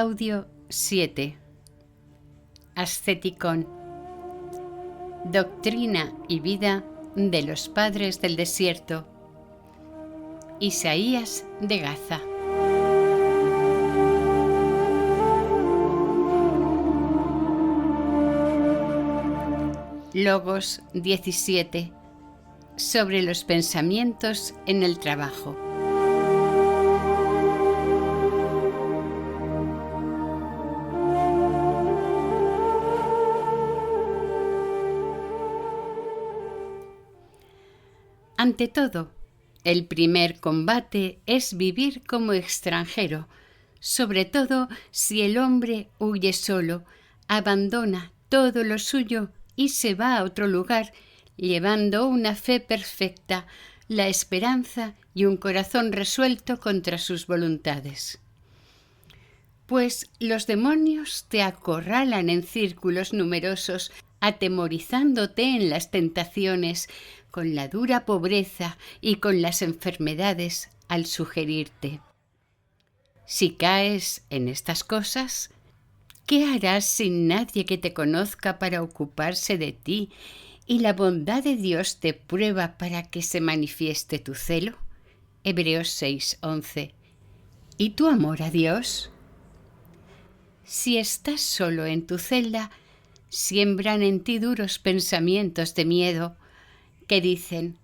Audio 7. Asceticón. Doctrina y vida de los padres del desierto. Isaías de Gaza. Logos 17. Sobre los pensamientos en el trabajo. Ante todo, el primer combate es vivir como extranjero, sobre todo si el hombre huye solo, abandona todo lo suyo y se va a otro lugar, llevando una fe perfecta, la esperanza y un corazón resuelto contra sus voluntades. Pues los demonios te acorralan en círculos numerosos, atemorizándote en las tentaciones, con la dura pobreza y con las enfermedades al sugerirte. Si caes en estas cosas, ¿qué harás sin nadie que te conozca para ocuparse de ti y la bondad de Dios te prueba para que se manifieste tu celo? Hebreos 6:11. ¿Y tu amor a Dios? Si estás solo en tu celda, siembran en ti duros pensamientos de miedo que dicen: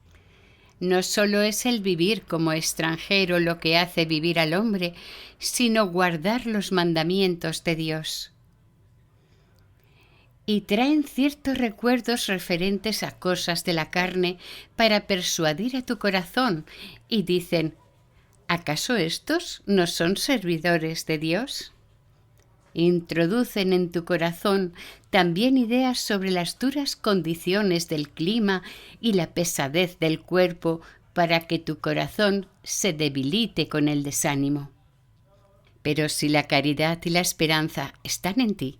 no solo es el vivir como extranjero lo que hace vivir al hombre, sino guardar los mandamientos de Dios. Y traen ciertos recuerdos referentes a cosas de la carne para persuadir a tu corazón y dicen: ¿acaso estos no son servidores de Dios? Introducen en tu corazón también ideas sobre las duras condiciones del clima y la pesadez del cuerpo para que tu corazón se debilite con el desánimo. Pero si la caridad y la esperanza están en ti,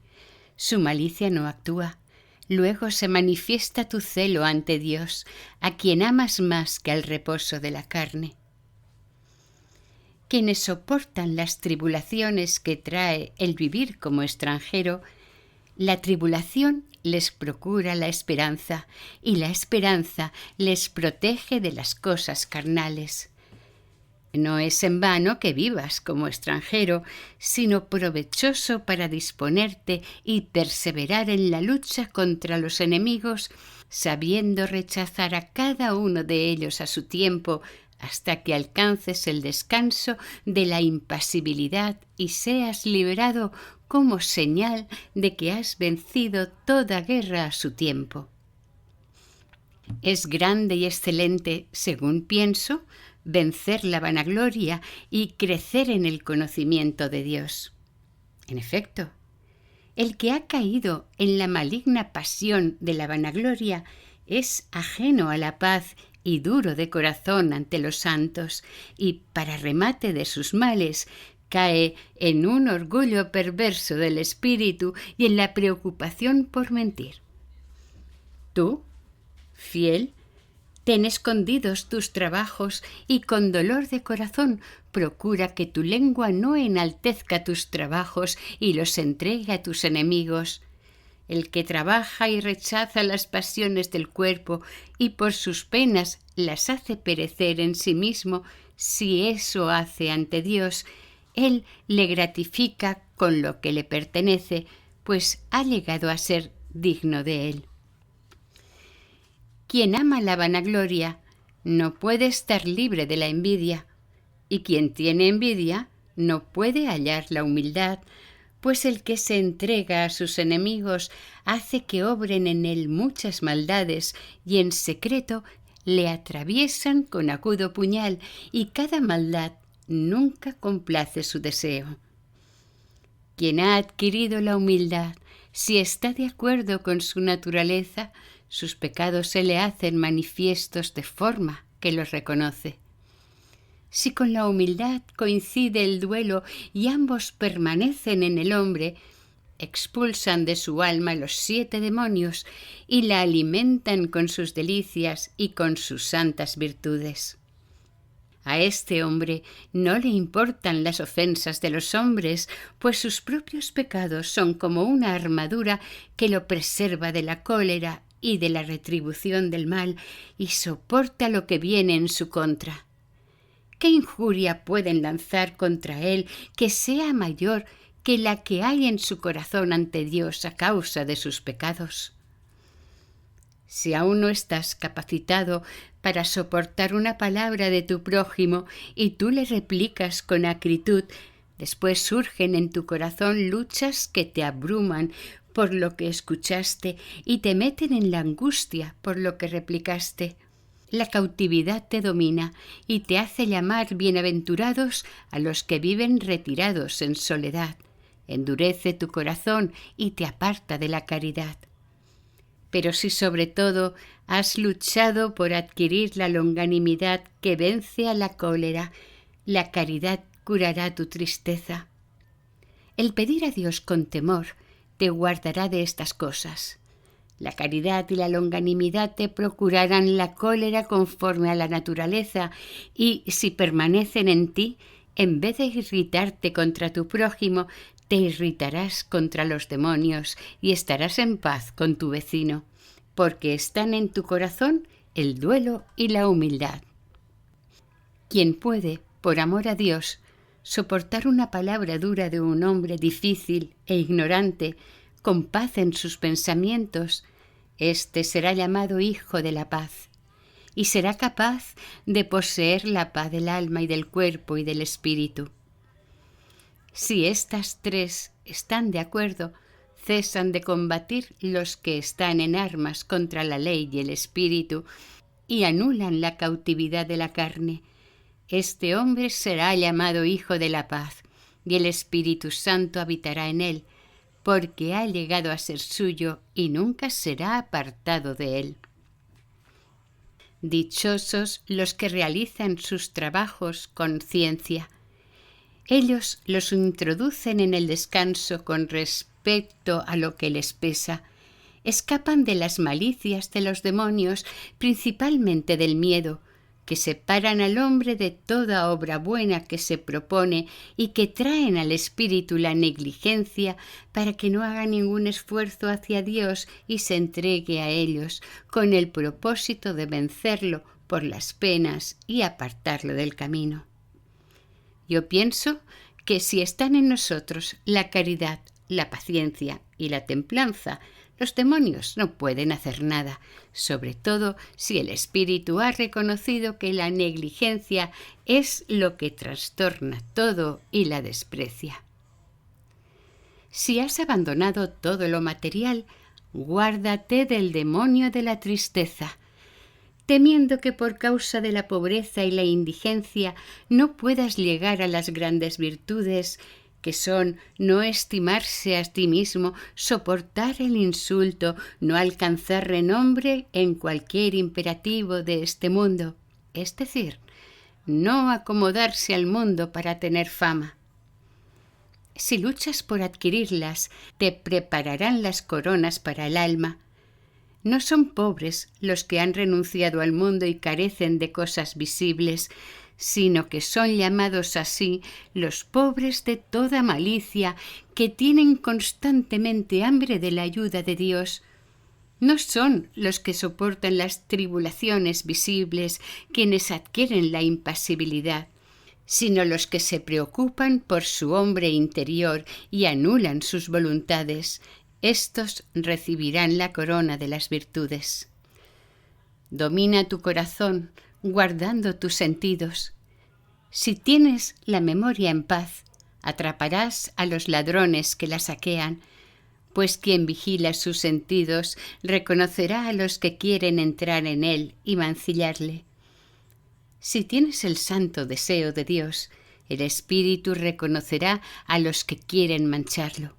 su malicia no actúa. Luego se manifiesta tu celo ante Dios, a quien amas más que al reposo de la carne. Quienes soportan las tribulaciones que trae el vivir como extranjero, la tribulación les procura la esperanza y la esperanza les protege de las cosas carnales. No es en vano que vivas como extranjero, sino provechoso para disponerte y perseverar en la lucha contra los enemigos, sabiendo rechazar a cada uno de ellos a su tiempo, hasta que alcances el descanso de la impasibilidad y seas liberado como señal de que has vencido toda guerra a su tiempo. Es grande y excelente, según pienso, vencer la vanagloria y crecer en el conocimiento de Dios. En efecto, el que ha caído en la maligna pasión de la vanagloria es ajeno a la paz y duro de corazón ante los santos, y para remate de sus males cae en un orgullo perverso del espíritu y en la preocupación por mentir. Tú, fiel, ten escondidos tus trabajos y con dolor de corazón procura que tu lengua no enaltezca tus trabajos y los entregue a tus enemigos. El que trabaja y rechaza las pasiones del cuerpo y por sus penas las hace perecer en sí mismo, si eso hace ante Dios, Él le gratifica con lo que le pertenece, pues ha llegado a ser digno de él. Quien ama la vanagloria no puede estar libre de la envidia, y quien tiene envidia no puede hallar la humildad, pues el que se entrega a sus enemigos hace que obren en él muchas maldades y en secreto le atraviesan con agudo puñal y cada maldad nunca complace su deseo. Quien ha adquirido la humildad, si está de acuerdo con su naturaleza, sus pecados se le hacen manifiestos de forma que los reconoce. Si con la humildad coincide el duelo y ambos permanecen en el hombre, expulsan de su alma los 7 demonios y la alimentan con sus delicias y con sus santas virtudes. A este hombre no le importan las ofensas de los hombres, pues sus propios pecados son como una armadura que lo preserva de la cólera y de la retribución del mal, y soporta lo que viene en su contra. ¿Qué injuria pueden lanzar contra él que sea mayor que la que hay en su corazón ante Dios a causa de sus pecados? Si aún no estás capacitado para soportar una palabra de tu prójimo y tú le replicas con acritud, después surgen en tu corazón luchas que te abruman por lo que escuchaste y te meten en la angustia por lo que replicaste. La cautividad te domina y te hace llamar bienaventurados a los que viven retirados en soledad. Endurece tu corazón y te aparta de la caridad. Pero si sobre todo has luchado por adquirir la longanimidad que vence a la cólera, la caridad curará tu tristeza. El pedir a Dios con temor te guardará de estas cosas. La caridad y la longanimidad te procurarán la cólera conforme a la naturaleza y, si permanecen en ti, en vez de irritarte contra tu prójimo, te irritarás contra los demonios y estarás en paz con tu vecino, porque están en tu corazón el duelo y la humildad. Quien puede, por amor a Dios, soportar una palabra dura de un hombre difícil e ignorante, con paz en sus pensamientos, éste será llamado hijo de la paz, y será capaz de poseer la paz del alma y del cuerpo y del espíritu. Si estas tres están de acuerdo, cesan de combatir los que están en armas contra la ley y el espíritu, y anulan la cautividad de la carne. Este hombre será llamado hijo de la paz, y el Espíritu Santo habitará en él, porque ha llegado a ser suyo y nunca será apartado de él. Dichosos los que realizan sus trabajos con ciencia. Ellos los introducen en el descanso con respecto a lo que les pesa. Escapan de las malicias de los demonios, principalmente del miedo, que separan al hombre de toda obra buena que se propone y que traen al espíritu la negligencia para que no haga ningún esfuerzo hacia Dios y se entregue a ellos, con el propósito de vencerlo por las penas y apartarlo del camino. Yo pienso que si están en nosotros la caridad, la paciencia y la templanza, los demonios no pueden hacer nada, sobre todo si el espíritu ha reconocido que la negligencia es lo que trastorna todo y la desprecia. Si has abandonado todo lo material, guárdate del demonio de la tristeza, temiendo que por causa de la pobreza y la indigencia no puedas llegar a las grandes virtudes, que son no estimarse a ti mismo, soportar el insulto, no alcanzar renombre en cualquier imperativo de este mundo, es decir, no acomodarse al mundo para tener fama. Si luchas por adquirirlas, te prepararán las coronas para el alma. No son pobres los que han renunciado al mundo y carecen de cosas visibles, sino que son llamados así los pobres de toda malicia, que tienen constantemente hambre de la ayuda de Dios. No son los que soportan las tribulaciones visibles quienes adquieren la impasibilidad, sino los que se preocupan por su hombre interior y anulan sus voluntades. Estos recibirán la corona de las virtudes. Domina tu corazón, guardando tus sentidos. Si tienes la memoria en paz, atraparás a los ladrones que la saquean, pues quien vigila sus sentidos reconocerá a los que quieren entrar en él y mancillarle. Si tienes el santo deseo de Dios, el Espíritu reconocerá a los que quieren mancharlo.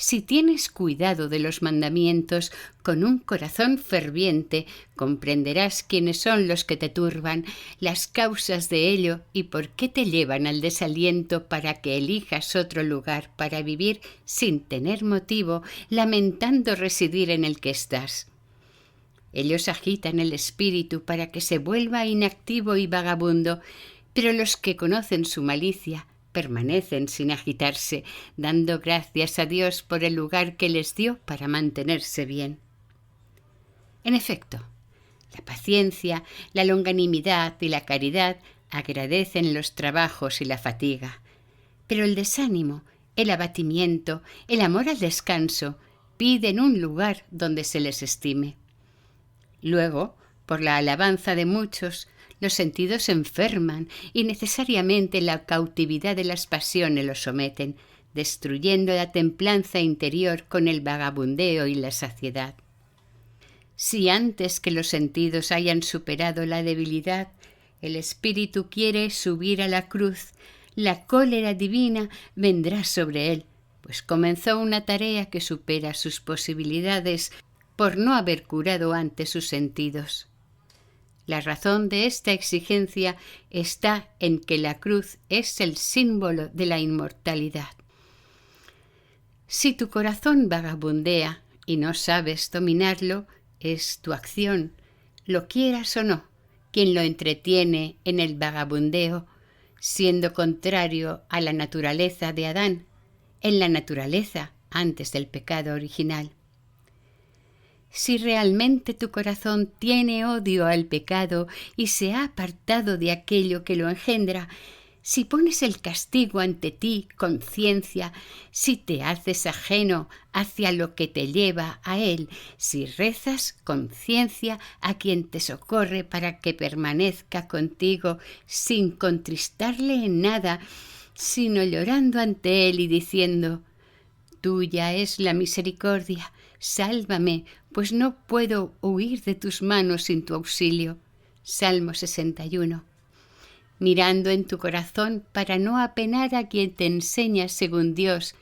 Si tienes cuidado de los mandamientos con un corazón ferviente, comprenderás quiénes son los que te turban, las causas de ello y por qué te llevan al desaliento para que elijas otro lugar para vivir sin tener motivo, lamentando residir en el que estás. Ellos agitan el espíritu para que se vuelva inactivo y vagabundo, pero los que conocen su malicia permanecen sin agitarse, dando gracias a Dios por el lugar que les dio para mantenerse bien. En efecto, la paciencia, la longanimidad y la caridad agradecen los trabajos y la fatiga, pero el desánimo, el abatimiento, el amor al descanso piden un lugar donde se les estime. Luego, por la alabanza de muchos, los sentidos se enferman y necesariamente la cautividad de las pasiones los someten, destruyendo la templanza interior con el vagabundeo y la saciedad. Si antes que los sentidos hayan superado la debilidad, el espíritu quiere subir a la cruz, la cólera divina vendrá sobre él, pues comenzó una tarea que supera sus posibilidades por no haber curado antes sus sentidos. La razón de esta exigencia está en que la cruz es el símbolo de la inmortalidad. Si tu corazón vagabundea y no sabes dominarlo, es tu acción, lo quieras o no, quien lo entretiene en el vagabundeo, siendo contrario a la naturaleza de Adán, en la naturaleza antes del pecado original. Si realmente tu corazón tiene odio al pecado y se ha apartado de aquello que lo engendra, si pones el castigo ante ti, conciencia, si te haces ajeno hacia lo que te lleva a él, si rezas, conciencia, a quien te socorre para que permanezca contigo sin contristarle en nada, sino llorando ante él y diciendo: tuya es la misericordia, sálvame, pues no puedo huir de tus manos sin tu auxilio. Salmo 61. Mirando en tu corazón para no apenar a quien te enseña según Dios.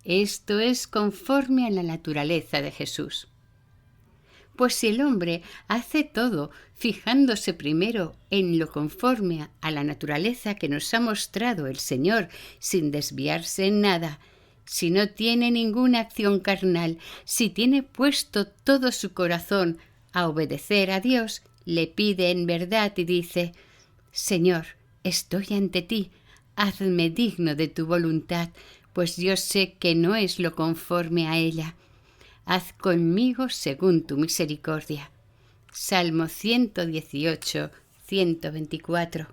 Esto es conforme a la naturaleza de Jesús. Pues si el hombre hace todo fijándose primero en lo conforme a la naturaleza que nos ha mostrado el Señor, sin desviarse en nada, si no tiene ninguna acción carnal, si tiene puesto todo su corazón a obedecer a Dios, le pide en verdad y dice: Señor, estoy ante ti, hazme digno de tu voluntad, pues yo sé que no es lo conforme a ella. Haz conmigo según tu misericordia. Salmo 118, 124.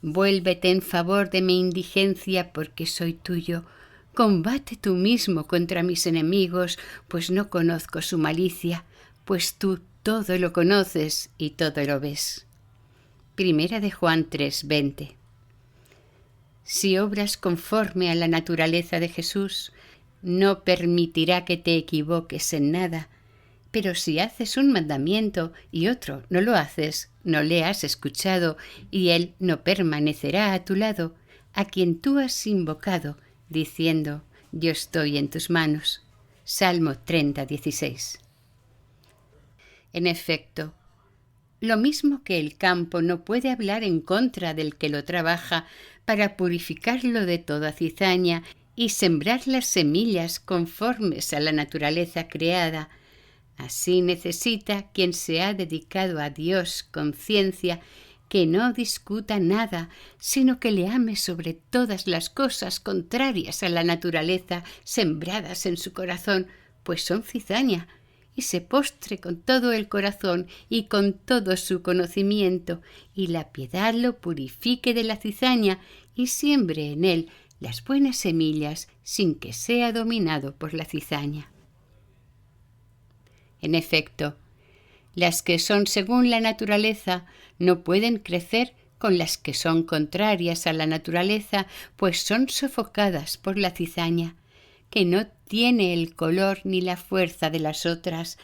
Vuélvete en favor de mi indigencia, porque soy tuyo. Combate tú mismo contra mis enemigos, pues no conozco su malicia, pues tú todo lo conoces y todo lo ves. Primera de Juan 3:20. Si obras conforme a la naturaleza de Jesús, no permitirá que te equivoques en nada, pero si haces un mandamiento y otro no lo haces, no le has escuchado y él no permanecerá a tu lado, a quien tú has invocado, diciendo: yo estoy en tus manos. Salmo 30:16. En efecto, lo mismo que el campo no puede hablar en contra del que lo trabaja para purificarlo de toda cizaña y sembrar las semillas conformes a la naturaleza creada, así necesita quien se ha dedicado a Dios con ciencia que no discuta nada, sino que le ame sobre todas las cosas contrarias a la naturaleza sembradas en su corazón, pues son cizaña, y se postre con todo el corazón y con todo su conocimiento, y la piedad lo purifique de la cizaña y siembre en él las buenas semillas sin que sea dominado por la cizaña. En efecto, las que son según la naturaleza no pueden crecer con las que son contrarias a la naturaleza, pues son sofocadas por la cizaña, que no tiene el color ni la fuerza de las otras,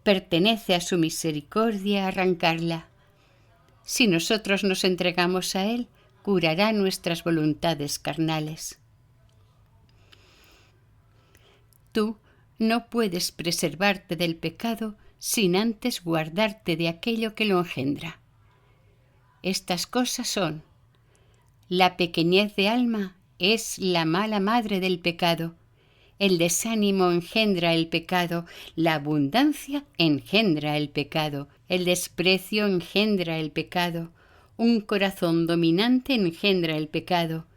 pertenece a su misericordia arrancarla. Si nosotros nos entregamos a él, curará nuestras voluntades carnales. Tú no puedes preservarte del pecado sin antes guardarte de aquello que lo engendra. Estas cosas son: la pequeñez de alma es la mala madre del pecado, El desánimo engendra el pecado, la abundancia engendra el pecado, el desprecio engendra el pecado, un corazón dominante engendra el pecado,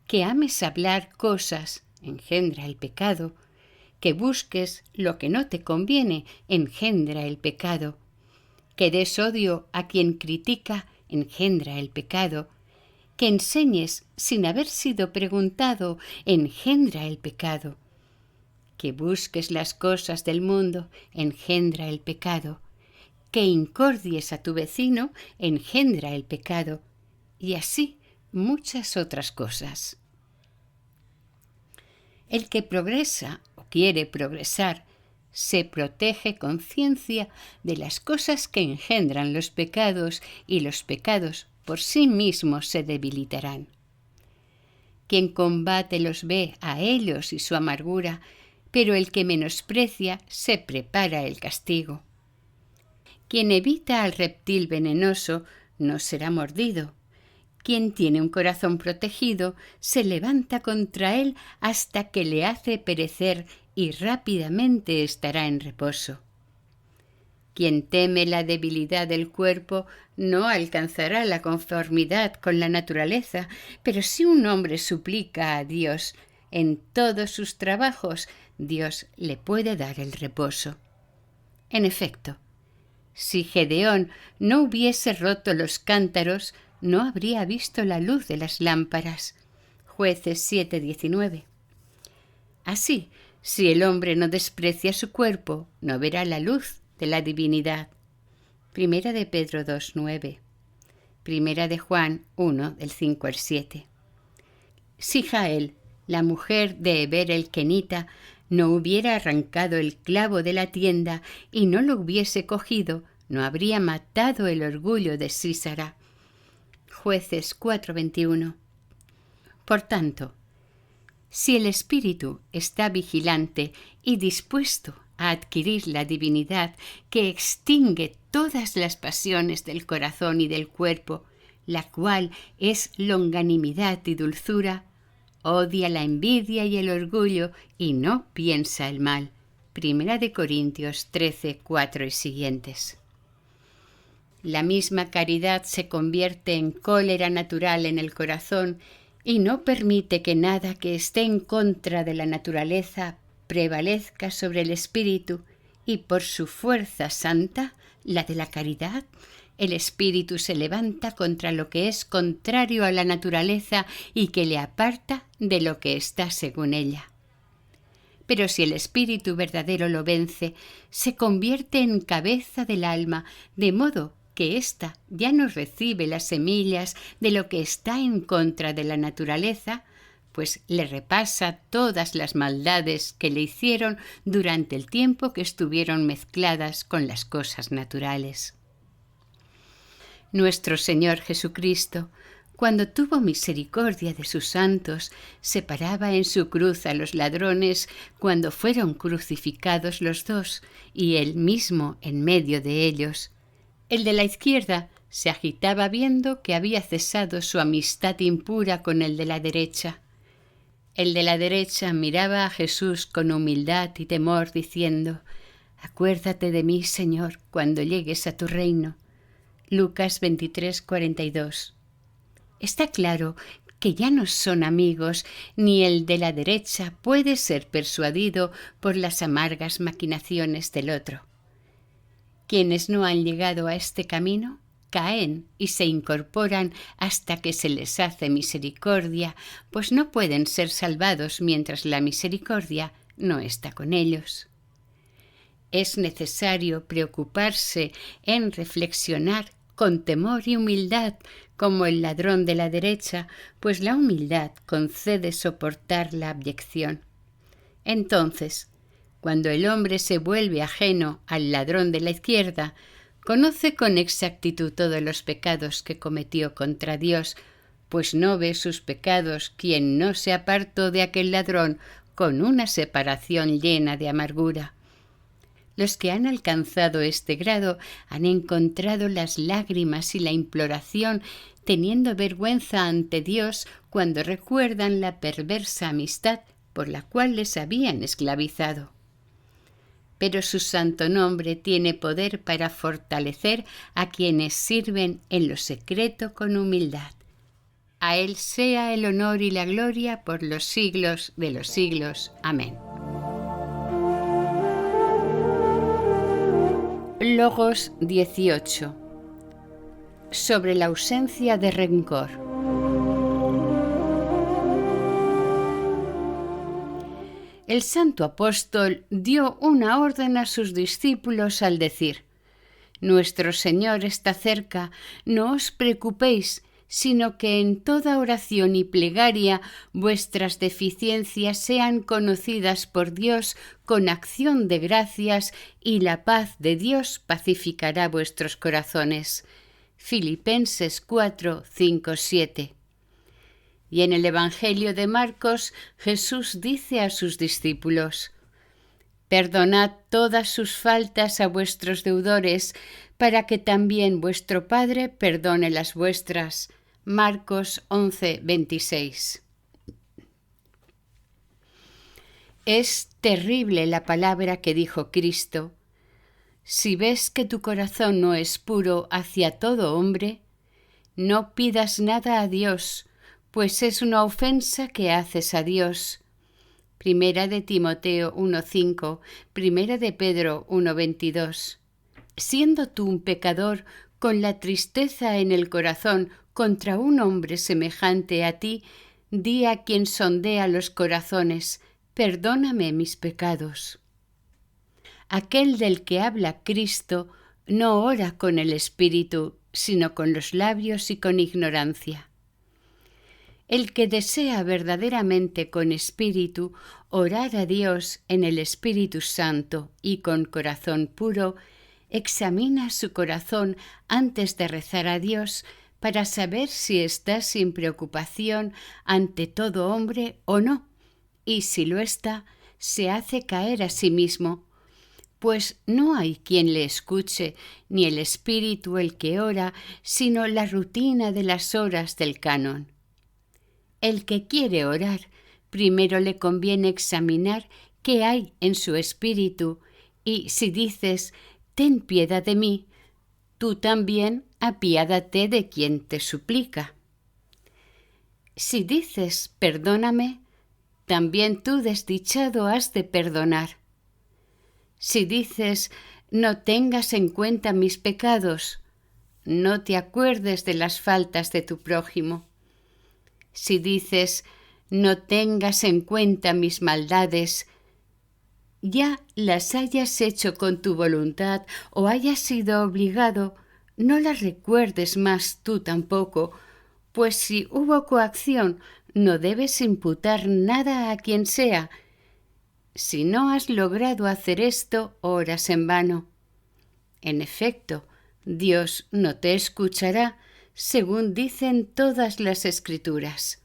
que ames hablar cosas engendra el pecado, que busques lo que no te conviene engendra el pecado, que des odio a quien critica engendra el pecado, que enseñes sin haber sido preguntado engendra el pecado, que busques las cosas del mundo engendra el pecado, que incordies a tu vecino engendra el pecado, y así muchas otras cosas. El que progresa o quiere progresar se protege con ciencia de las cosas que engendran los pecados, y los pecados por sí mismos se debilitarán. Quien combate los ve a ellos y su amargura, pero el que menosprecia se prepara el castigo. Quien evita al reptil venenoso no será mordido. Quien tiene un corazón protegido se levanta contra él hasta que le hace perecer y rápidamente estará en reposo. Quien teme la debilidad del cuerpo no alcanzará la conformidad con la naturaleza, pero si un hombre suplica a Dios en todos sus trabajos, Dios le puede dar el reposo. En efecto, si Gedeón no hubiese roto los cántaros, no habría visto la luz de las lámparas. Jueces 7:19. Así, si el hombre no desprecia su cuerpo, no verá la luz de la divinidad. Primera de Pedro 2:9. Primera de Juan 1, del 5 al 7. Si Jael, la mujer de Heber el Kenita, no hubiera arrancado el clavo de la tienda y no lo hubiese cogido, no habría matado el orgullo de Sísara. Jueces 4:21. Por tanto, si el espíritu está vigilante y dispuesto a adquirir la divinidad que extingue todas las pasiones del corazón y del cuerpo, la cual es longanimidad y dulzura, odia la envidia y el orgullo y no piensa el mal. Primera de Corintios 13:4 y siguientes. La misma caridad se convierte en cólera natural en el corazón y no permite que nada que esté en contra de la naturaleza prevalezca sobre el espíritu, y por su fuerza santa, la de la caridad, el espíritu se levanta contra lo que es contrario a la naturaleza y que le aparta de lo que está según ella. Pero si el espíritu verdadero lo vence, se convierte en cabeza del alma, de modo que ésta ya no recibe las semillas de lo que está en contra de la naturaleza, pues le repasa todas las maldades que le hicieron durante el tiempo que estuvieron mezcladas con las cosas naturales. Nuestro Señor Jesucristo, cuando tuvo misericordia de sus santos, separaba en su cruz a los ladrones cuando fueron crucificados los dos, y él mismo en medio de ellos. El de la izquierda se agitaba viendo que había cesado su amistad impura con el de la derecha. El de la derecha miraba a Jesús con humildad y temor, diciendo: «Acuérdate de mí, Señor, cuando llegues a tu reino». Lucas 23:42. Está claro que ya no son amigos, ni el de la derecha puede ser persuadido por las amargas maquinaciones del otro. Quienes no han llegado a este camino caen y se incorporan hasta que se les hace misericordia, pues no pueden ser salvados mientras la misericordia no está con ellos. Es necesario preocuparse en reflexionar con temor y humildad como el ladrón de la derecha, pues la humildad concede soportar la abyección. Entonces, cuando el hombre se vuelve ajeno al ladrón de la izquierda, conoce con exactitud todos los pecados que cometió contra Dios, pues no ve sus pecados quien no se apartó de aquel ladrón con una separación llena de amargura. Los que han alcanzado este grado han encontrado las lágrimas y la imploración, teniendo vergüenza ante Dios cuando recuerdan la perversa amistad por la cual les habían esclavizado. Pero su santo nombre tiene poder para fortalecer a quienes sirven en lo secreto con humildad. A Él sea el honor y la gloria por los siglos de los siglos. Amén. Logos 18. Sobre la ausencia de rencor. El santo apóstol dio una orden a sus discípulos al decir: Nuestro Señor está cerca, no os preocupéis, sino que en toda oración y plegaria vuestras deficiencias sean conocidas por Dios con acción de gracias, y la paz de Dios pacificará vuestros corazones. Filipenses 4, 5, 7. Y en el Evangelio de Marcos, Jesús dice a sus discípulos: Perdonad todas sus faltas a vuestros deudores, para que también vuestro Padre perdone las vuestras. Marcos 11, 26. Es terrible la palabra que dijo Cristo: Si ves que tu corazón no es puro hacia todo hombre, no pidas nada a Dios, pues es una ofensa que haces a Dios. Primera de Timoteo 1:5, Primera de Pedro 1:22. Siendo tú un pecador, con la tristeza en el corazón contra un hombre semejante a ti, di a quien sondea los corazones: perdóname mis pecados. Aquel del que habla Cristo no ora con el espíritu, sino con los labios y con ignorancia. El que desea verdaderamente con espíritu orar a Dios en el Espíritu Santo y con corazón puro, examina su corazón antes de rezar a Dios para saber si está sin preocupación ante todo hombre o no, y si lo está, se hace caer a sí mismo, pues no hay quien le escuche, ni el Espíritu el que ora, sino la rutina de las horas del canon. El que quiere orar, primero le conviene examinar qué hay en su espíritu, y si dices: ten piedad de mí, tú también apiádate de quien te suplica. Si dices: perdóname, también tú, desdichado, has de perdonar. Si dices: no tengas en cuenta mis pecados, no te acuerdes de las faltas de tu prójimo. Si dices: no tengas en cuenta mis maldades, ya las hayas hecho con tu voluntad o hayas sido obligado, no las recuerdes más tú tampoco, pues si hubo coacción, no debes imputar nada a quien sea. Si no has logrado hacer esto, oras en vano. En efecto, Dios no te escuchará, según dicen todas las Escrituras.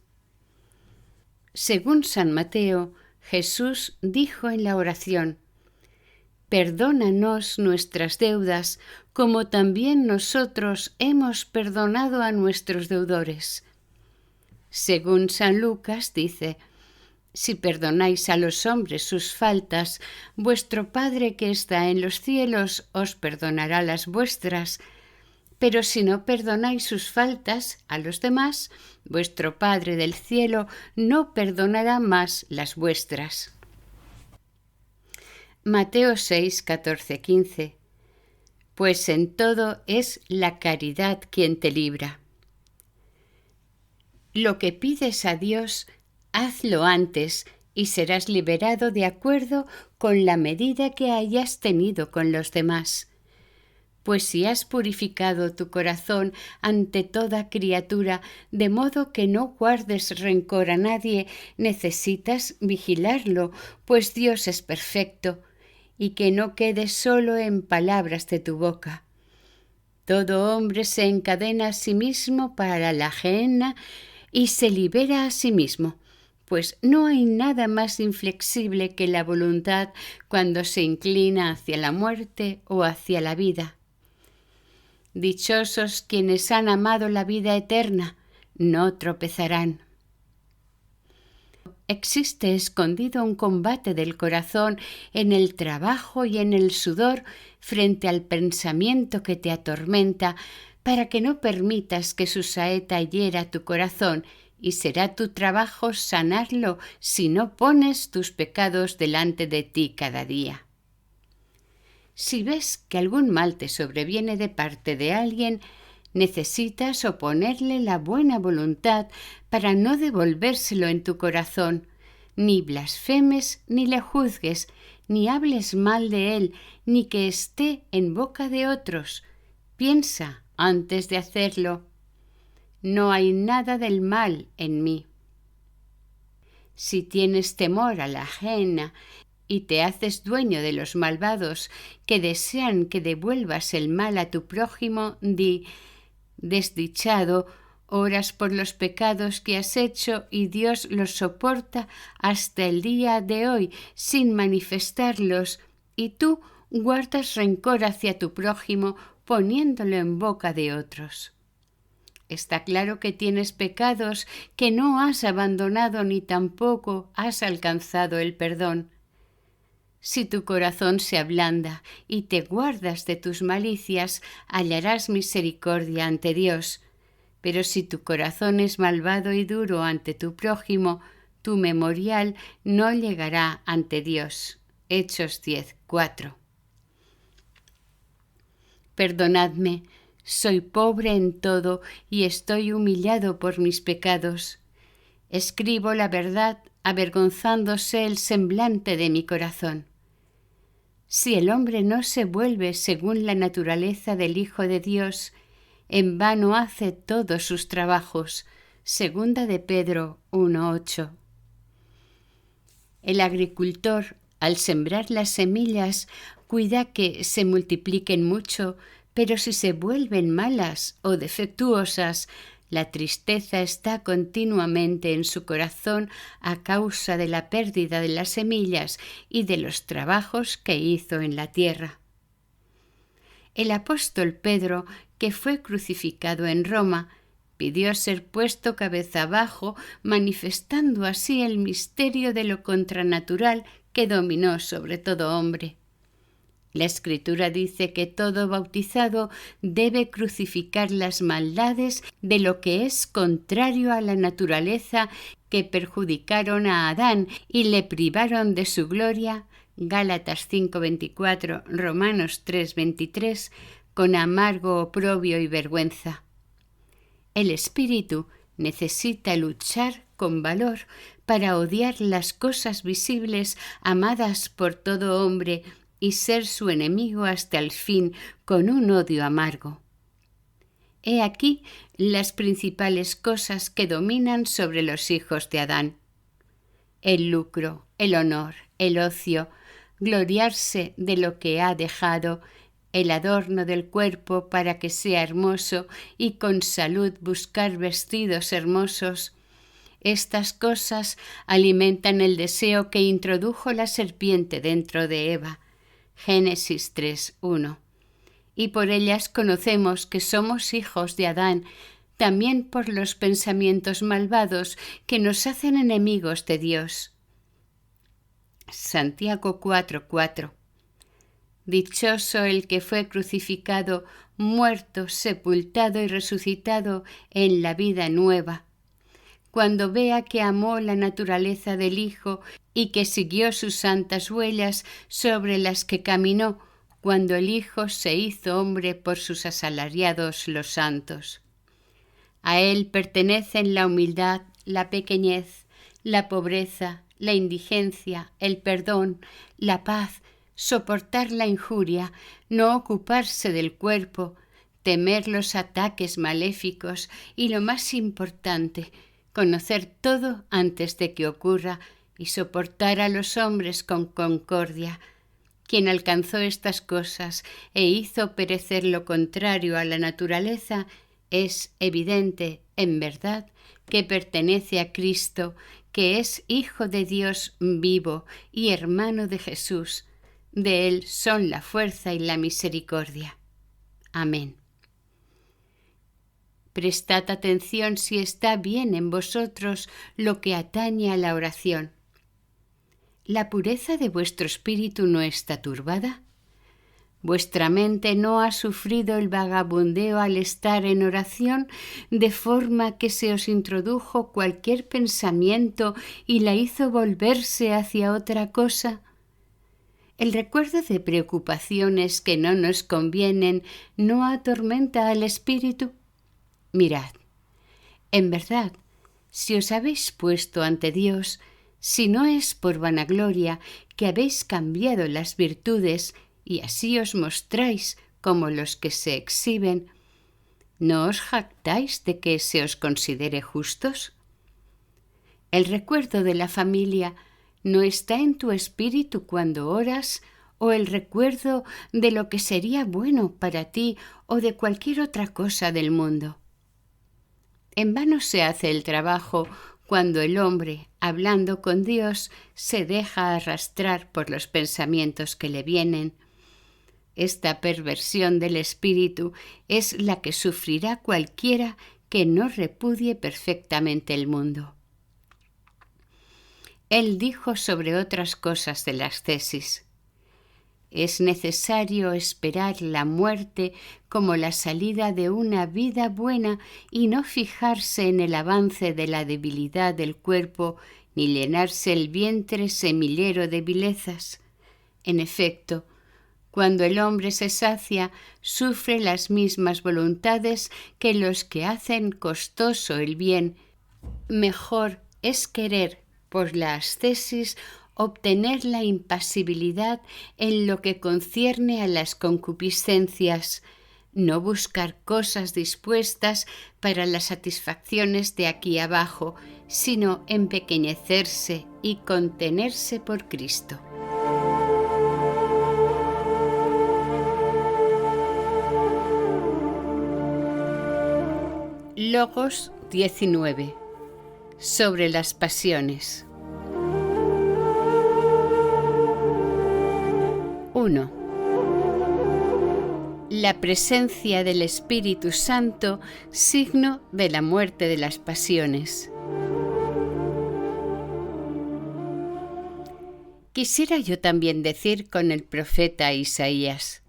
Según San Mateo, Jesús dijo en la oración: perdónanos nuestras deudas, como también nosotros hemos perdonado a nuestros deudores. Según San Lucas dice: si perdonáis a los hombres sus faltas, vuestro Padre que está en los cielos os perdonará las vuestras. Pero si no perdonáis sus faltas a los demás, vuestro Padre del cielo no perdonará más las vuestras. Mateo 6, 14, 15. Pues en todo es la caridad quien te libra. Lo que pides a Dios, hazlo antes y serás liberado de acuerdo con la medida que hayas tenido con los demás. Pues si has purificado tu corazón ante toda criatura, de modo que no guardes rencor a nadie, necesitas vigilarlo, pues Dios es perfecto, y que no quede solo en palabras de tu boca. Todo hombre se encadena a sí mismo para la gehenna y se libera a sí mismo, pues no hay nada más inflexible que la voluntad cuando se inclina hacia la muerte o hacia la vida. Dichosos quienes han amado la vida eterna, no tropezarán. existe escondido un combate del corazón en el trabajo y en el sudor frente al pensamiento que te atormenta, para que no permitas que su saeta hiera tu corazón, y será tu trabajo sanarlo si no pones tus pecados delante de ti cada día. Si ves que algún mal te sobreviene de parte de alguien, necesitas oponerle la buena voluntad para no devolvérselo en tu corazón. Ni blasfemes ni le juzgues, ni hables mal de él, ni que esté en boca de otros. Piensa antes de hacerlo. No hay nada del mal en mí. Si tienes temor a la ajena y te haces dueño de los malvados que desean que devuelvas el mal a tu prójimo, di: desdichado, oras por los pecados que has hecho y Dios los soporta hasta el día de hoy sin manifestarlos, y tú guardas rencor hacia tu prójimo poniéndolo en boca de otros. Está claro que tienes pecados que no has abandonado ni tampoco has alcanzado el perdón. Si tu corazón se ablanda y te guardas de tus malicias, hallarás misericordia ante Dios. Pero si tu corazón es malvado y duro ante tu prójimo, tu memorial no llegará ante Dios. Hechos 10:4. Perdonadme, soy pobre en todo y estoy humillado por mis pecados. Escribo la verdad avergonzándose el semblante de mi corazón. Si el hombre no se vuelve según la naturaleza del Hijo de Dios, en vano hace todos sus trabajos. Segunda de Pedro 1:8. El agricultor, al sembrar las semillas, cuida que se multipliquen mucho, pero si se vuelven malas o defectuosas, la tristeza está continuamente en su corazón a causa de la pérdida de las semillas y de los trabajos que hizo en la tierra. El apóstol Pedro, que fue crucificado en Roma, pidió ser puesto cabeza abajo, manifestando así el misterio de lo contranatural que dominó sobre todo hombre. La Escritura dice que todo bautizado debe crucificar las maldades de lo que es contrario a la naturaleza, que perjudicaron a Adán y le privaron de su gloria. Gálatas 5:24, Romanos 3:23, con amargo oprobio y vergüenza. El espíritu necesita luchar con valor para odiar las cosas visibles amadas por todo hombre y ser su enemigo hasta el fin con un odio amargo. He aquí las principales cosas que dominan sobre los hijos de Adán: el lucro, el honor, el ocio, gloriarse de lo que ha dejado, el adorno del cuerpo para que sea hermoso y con salud buscar vestidos hermosos. Estas cosas alimentan el deseo que introdujo la serpiente dentro de Eva. Génesis 3:1. Y por ellas conocemos que somos hijos de Adán, también por los pensamientos malvados que nos hacen enemigos de Dios. Santiago 4:4. Dichoso el que fue crucificado, muerto, sepultado y resucitado en la vida nueva. Cuando vea que amó la naturaleza del Hijo y que siguió sus santas huellas sobre las que caminó, cuando el Hijo se hizo hombre por sus asalariados los santos. A Él pertenecen la humildad, la pequeñez, la pobreza, la indigencia, el perdón, la paz, soportar la injuria, no ocuparse del cuerpo, temer los ataques maléficos y, lo más importante, conocer todo antes de que ocurra y soportar a los hombres con concordia. Quien alcanzó estas cosas e hizo perecer lo contrario a la naturaleza, es evidente, en verdad, que pertenece a Cristo, que es Hijo de Dios vivo y hermano de Jesús. De Él son la fuerza y la misericordia. Amén. Prestad atención si está bien en vosotros lo que atañe a la oración. ¿La pureza de vuestro espíritu no está turbada? ¿Vuestra mente no ha sufrido el vagabundeo al estar en oración, de forma que se os introdujo cualquier pensamiento y la hizo volverse hacia otra cosa? El recuerdo de preocupaciones que no nos convienen no atormenta al espíritu. Mirad, en verdad, si os habéis puesto ante Dios, si no es por vanagloria que habéis cambiado las virtudes y así os mostráis como los que se exhiben, ¿no os jactáis de que se os considere justos? El recuerdo de la familia no está en tu espíritu cuando oras, o el recuerdo de lo que sería bueno para ti o de cualquier otra cosa del mundo. En vano se hace el trabajo cuando el hombre, hablando con Dios, se deja arrastrar por los pensamientos que le vienen. Esta perversión del espíritu es la que sufrirá cualquiera que no repudie perfectamente el mundo. Él dijo sobre otras cosas de la ascesis: es necesario esperar la muerte como la salida de una vida buena y no fijarse en el avance de la debilidad del cuerpo ni llenarse el vientre semillero de vilezas. En efecto, cuando el hombre se sacia, sufre las mismas voluntades que los que hacen costoso el bien. Mejor es querer, por la ascesis, obtener la impasibilidad en lo que concierne a las concupiscencias, no buscar cosas dispuestas para las satisfacciones de aquí abajo, sino empequeñecerse y contenerse por Cristo. Logos 19. Sobre las pasiones. 1. La presencia del Espíritu Santo, signo de la muerte de las pasiones. Quisiera yo también decir con el profeta Isaías: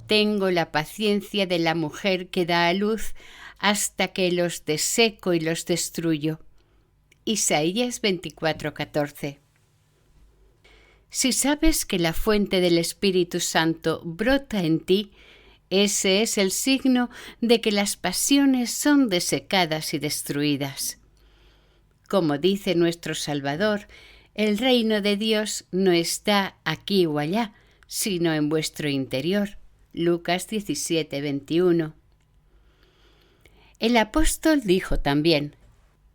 tengo la paciencia de la mujer que da a luz hasta que los deseco y los destruyo. Isaías 24:14. Si sabes que la fuente del Espíritu Santo brota en ti, ese es el signo de que las pasiones son desecadas y destruidas. Como dice nuestro Salvador, el reino de Dios no está aquí o allá, sino en vuestro interior. Lucas 17:21. El apóstol dijo también: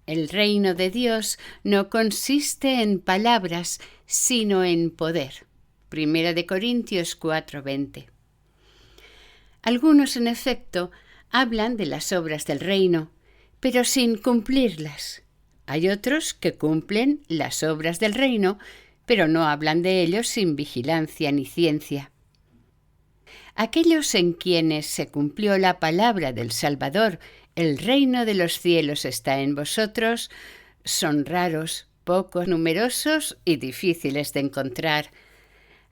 el reino de Dios no consiste en palabras, sino en poder. 1 Corintios 4:20. Algunos, en efecto, hablan de las obras del reino, pero sin cumplirlas. Hay otros que cumplen las obras del reino, pero no hablan de ellos sin vigilancia ni ciencia. Aquellos en quienes se cumplió la palabra del Salvador: el reino de los cielos está en vosotros, son raros, poco numerosos y difíciles de encontrar.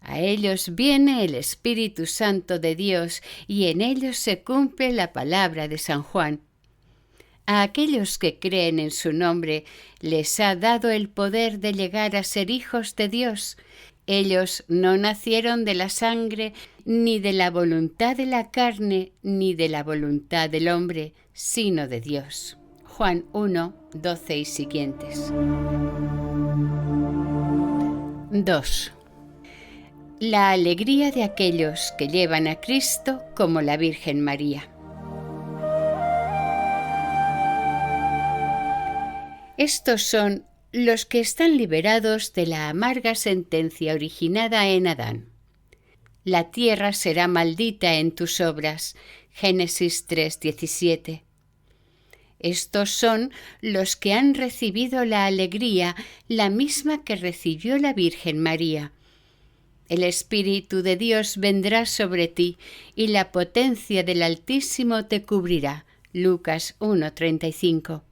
A ellos viene el Espíritu Santo de Dios y en ellos se cumple la palabra de San Juan. A aquellos que creen en su nombre les ha dado el poder de llegar a ser hijos de Dios. Ellos no nacieron de la sangre, ni de la voluntad de la carne, ni de la voluntad del hombre, sino de Dios. Juan 1:12 y siguientes. 2. La alegría de aquellos que llevan a Cristo como la Virgen María. Estos son los que están liberados de la amarga sentencia originada en Adán. La tierra será maldita en tus obras. Génesis 3:17. Estos son los que han recibido la alegría, la misma que recibió la Virgen María. El Espíritu de Dios vendrá sobre ti y la potencia del Altísimo te cubrirá. Lucas 1:35.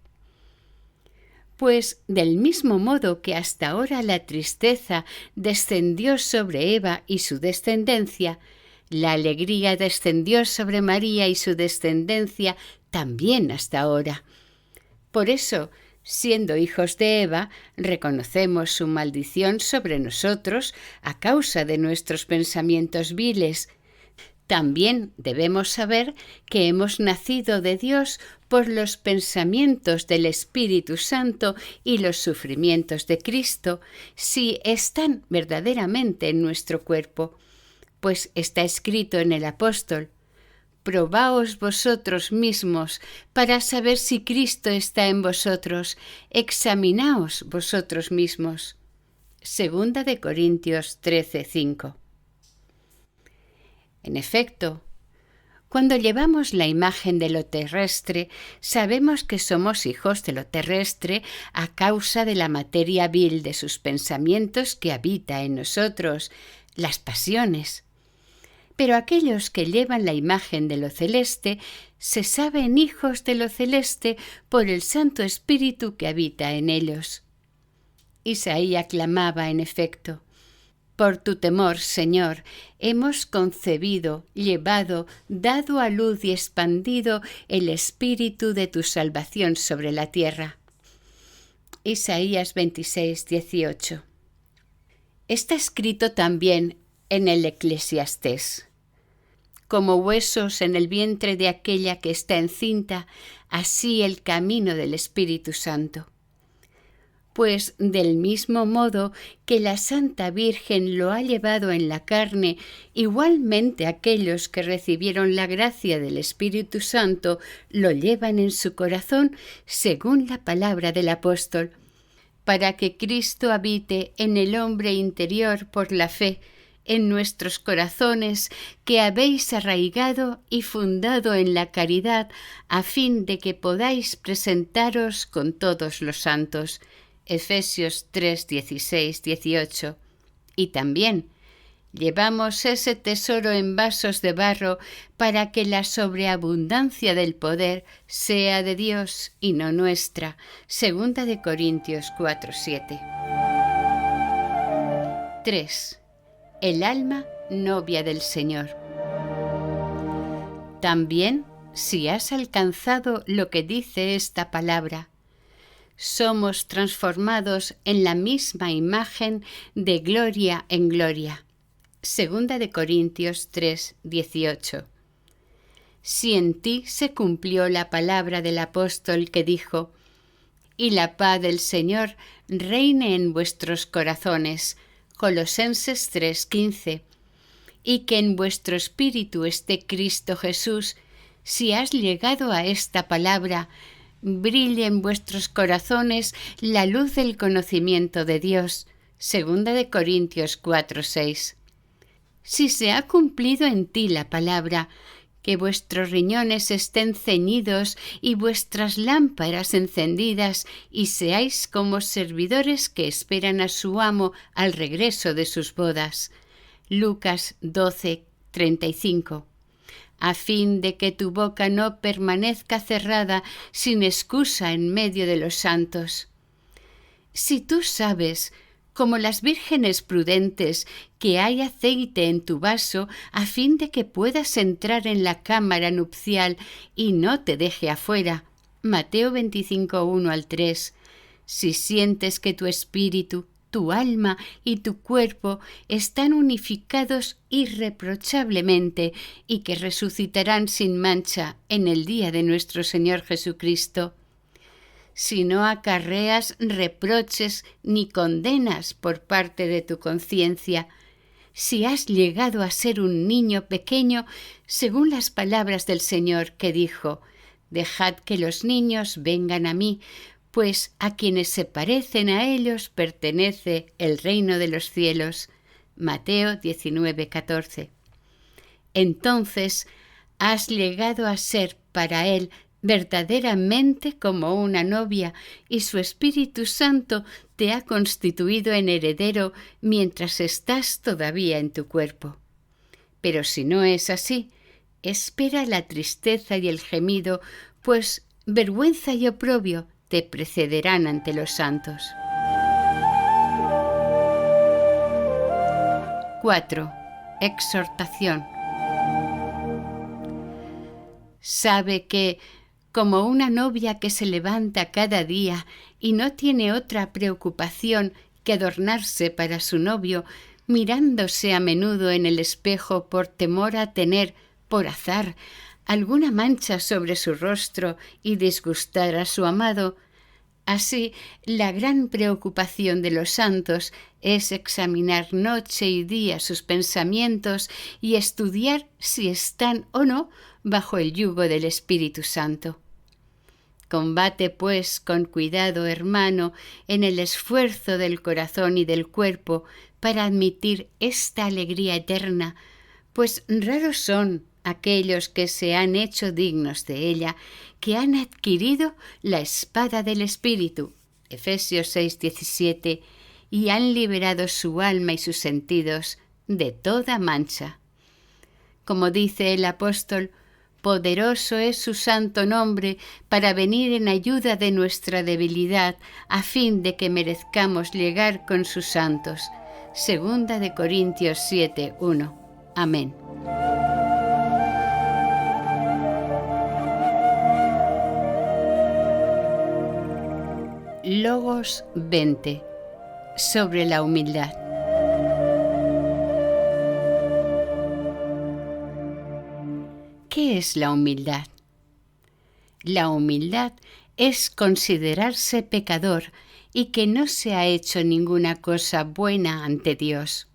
Pues del mismo modo que hasta ahora la tristeza descendió sobre Eva y su descendencia, la alegría descendió sobre María y su descendencia también hasta ahora. Por eso, siendo hijos de Eva, reconocemos su maldición sobre nosotros a causa de nuestros pensamientos viles. También debemos saber que hemos nacido de Dios por los pensamientos del Espíritu Santo y los sufrimientos de Cristo, si están verdaderamente en nuestro cuerpo, pues está escrito en el apóstol: «Probaos vosotros mismos para saber si Cristo está en vosotros, examinaos vosotros mismos». Segunda de Corintios 13:5. En efecto, cuando llevamos la imagen de lo terrestre, sabemos que somos hijos de lo terrestre a causa de la materia vil de sus pensamientos que habita en nosotros, las pasiones. Pero aquellos que llevan la imagen de lo celeste se saben hijos de lo celeste por el Santo Espíritu que habita en ellos. Isaías clamaba en efecto: «Por tu temor, Señor, hemos concebido, llevado, dado a luz y expandido el espíritu de tu salvación sobre la tierra». Isaías 26:18. Está escrito también en el Eclesiastés: «Como huesos en el vientre de aquella que está encinta, así el camino del Espíritu Santo». Pues del mismo modo que la Santa Virgen lo ha llevado en la carne, igualmente aquellos que recibieron la gracia del Espíritu Santo lo llevan en su corazón, según la palabra del apóstol, para que Cristo habite en el hombre interior por la fe, en nuestros corazones que habéis arraigado y fundado en la caridad, a fin de que podáis presentaros con todos los santos. Efesios 3:16-18. Y también llevamos ese tesoro en vasos de barro para que la sobreabundancia del poder sea de Dios y no nuestra. Segunda de Corintios 4:7. 3. El alma novia del Señor. También, si has alcanzado lo que dice esta palabra, somos transformados en la misma imagen de gloria en gloria. Segunda de Corintios 3:18. Si en ti se cumplió la palabra del apóstol que dijo: «Y la paz del Señor reine en vuestros corazones». Colosenses 3:15. Y que en vuestro espíritu esté Cristo Jesús. Si has llegado a esta palabra, brille en vuestros corazones la luz del conocimiento de Dios. Segunda de Corintios 4:6. Si se ha cumplido en ti la palabra, que vuestros riñones estén ceñidos y vuestras lámparas encendidas, y seáis como servidores que esperan a su amo al regreso de sus bodas. Lucas 12:35. A fin de que tu boca no permanezca cerrada sin excusa en medio de los santos. Si tú sabes, como las vírgenes prudentes, que hay aceite en tu vaso a fin de que puedas entrar en la cámara nupcial y no te deje afuera. Mateo 25:1-3. Si sientes que tu espíritu, tu alma y tu cuerpo están unificados irreprochablemente y que resucitarán sin mancha en el día de nuestro Señor Jesucristo. Si no acarreas reproches ni condenas por parte de tu conciencia, si has llegado a ser un niño pequeño, según las palabras del Señor que dijo: «Dejad que los niños vengan a mí, pues a quienes se parecen a ellos pertenece el reino de los cielos». Mateo 19:14. Entonces has llegado a ser para Él verdaderamente como una novia, y su Espíritu Santo te ha constituido en heredero mientras estás todavía en tu cuerpo. Pero si no es así, espera la tristeza y el gemido, pues vergüenza y oprobio te precederán ante los santos. 4. Exhortación. Sabe que, como una novia que se levanta cada día y no tiene otra preocupación que adornarse para su novio, mirándose a menudo en el espejo por temor a tener, por azar, alguna mancha sobre su rostro y disgustar a su amado, así la gran preocupación de los santos es examinar noche y día sus pensamientos y estudiar si están o no bajo el yugo del Espíritu Santo. Combate, pues, con cuidado, hermano, en el esfuerzo del corazón y del cuerpo para admitir esta alegría eterna, pues raros son aquellos que se han hecho dignos de ella, que han adquirido la espada del Espíritu, Efesios 6:17, y han liberado su alma y sus sentidos de toda mancha. Como dice el apóstol, poderoso es su santo nombre para venir en ayuda de nuestra debilidad, a fin de que merezcamos llegar con sus santos. Segunda de Corintios 7:1. Amén. Logos 20. Sobre la humildad. ¿Qué es la humildad? La humildad es considerarse pecador y que no se ha hecho ninguna cosa buena ante Dios.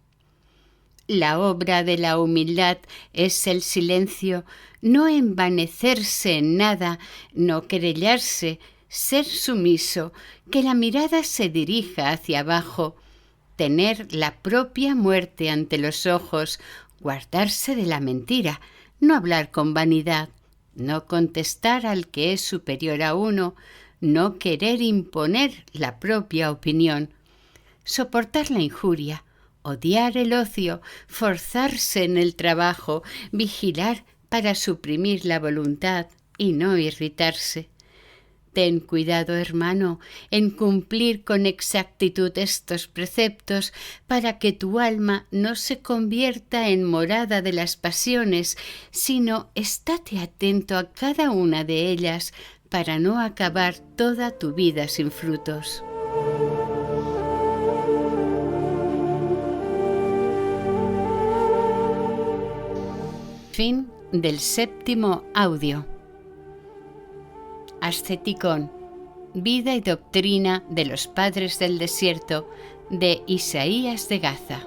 La obra de la humildad es el silencio, no envanecerse en nada, no querellarse, ser sumiso, que la mirada se dirija hacia abajo, tener la propia muerte ante los ojos, guardarse de la mentira, no hablar con vanidad, no contestar al que es superior a uno, no querer imponer la propia opinión, soportar la injuria, odiar el ocio, forzarse en el trabajo, vigilar para suprimir la voluntad y no irritarse. Ten cuidado, hermano, en cumplir con exactitud estos preceptos para que tu alma no se convierta en morada de las pasiones, sino estate atento a cada una de ellas para no acabar toda tu vida sin frutos. Fin del 7º audio. Asceticón, vida y doctrina de los padres del desierto, de Isaías de Gaza.